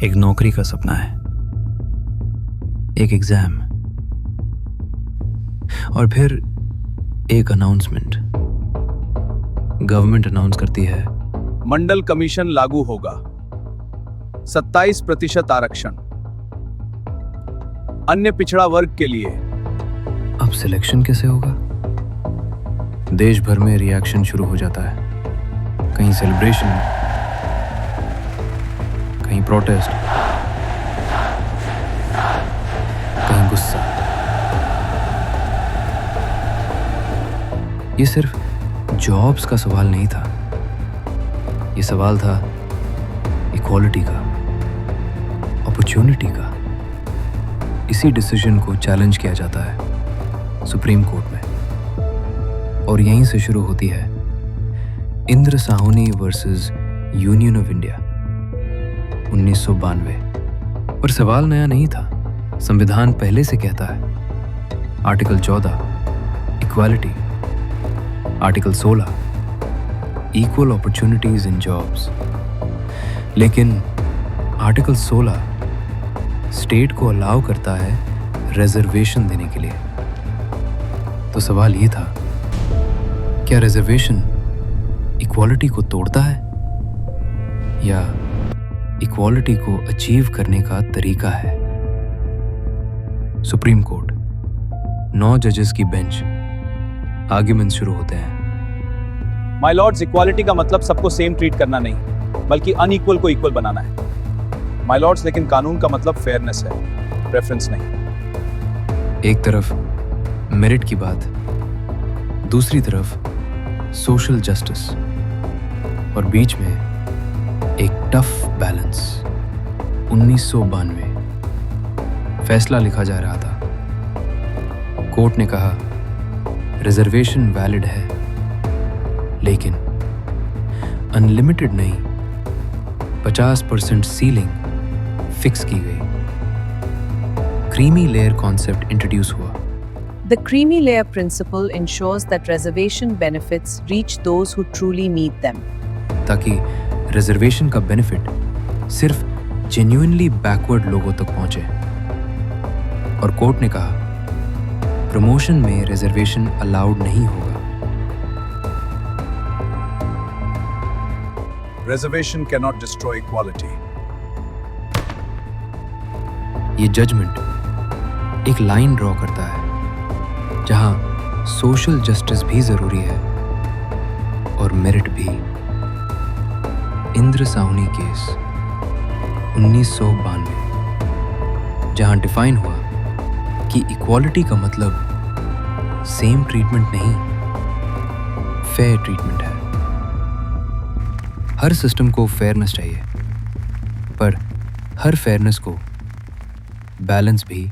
एक नौकरी का सपना है, एक एग्जाम, और फिर एक अनाउंसमेंट। गवर्नमेंट अनाउंस करती है, मंडल कमीशन लागू होगा, 27% आरक्षण अन्य पिछड़ा वर्ग के लिए। अब सिलेक्शन कैसे होगा? देश भर में रिएक्शन शुरू हो जाता है, कहीं सेलिब्रेशन, कहीं प्रोटेस्ट, कहीं गुस्सा। ये सिर्फ जॉब्स का सवाल नहीं था, ये सवाल था इक्वालिटी का, अपॉर्चुनिटी का। इसी डिसीजन को चैलेंज किया जाता है सुप्रीम कोर्ट में, और यहीं से शुरू होती है Indra Sahni versus union of India 1992। पर सवाल नया नहीं था, संविधान पहले से कहता है। Article 14 equality, article 16 equal opportunities in jobs. लेकिन आर्टिकल 16 स्टेट को अलाउ करता है रिजर्वेशन देने के लिए। तो सवाल ये था, क्या रिजर्वेशन इक्वालिटी को तोड़ता है या इक्वालिटी को अचीव करने का तरीका है? सुप्रीम कोर्ट, 9 जजेस की बेंच, आर्ग्यूमेंट शुरू होते हैं। माय लॉर्ड्स, इक्वालिटी का मतलब सबको सेम ट्रीट करना नहीं, बल्कि अनइक्वल को इक्वल बनाना है। माय लॉर्ड्स, लेकिन कानून का मतलब फेयरनेस है, प्रेफरेंस नहीं। एक तरफ मेरिट की बात, दूसरी तरफ सोशल जस्टिस, और बीच में एक टफ बैलेंस। 1992 फैसला लिखा जा रहा था। कोर्ट ने कहा रिजर्वेशन वैलिड है, लेकिन अनलिमिटेड नहीं, 50% सीलिंग फिक्स की गई। क्रीमी लेयर कॉन्सेप्ट इंट्रोड्यूस हुआ। The creamy layer principle ensures that reservation benefits reach those who truly need them. ताकि रिजर्वेशन का बेनिफिट सिर्फ जेन्युइनली बैकवर्ड लोगों तक पहुंचे। और कोर्ट ने कहा प्रमोशन में रिजर्वेशन अलाउड नहीं होगा। Reservation cannot destroy equality. ये जजमेंट एक लाइन ड्रॉ करता है जहां सोशल जस्टिस भी जरूरी है और मेरिट भी। इंद्र साहनी केस 1992, जहां डिफाइन हुआ कि इक्वालिटी का मतलब सेम ट्रीटमेंट नहीं, फेयर ट्रीटमेंट है। हर सिस्टम को फेयरनेस चाहिए, पर हर फेयरनेस को बैलेंस भी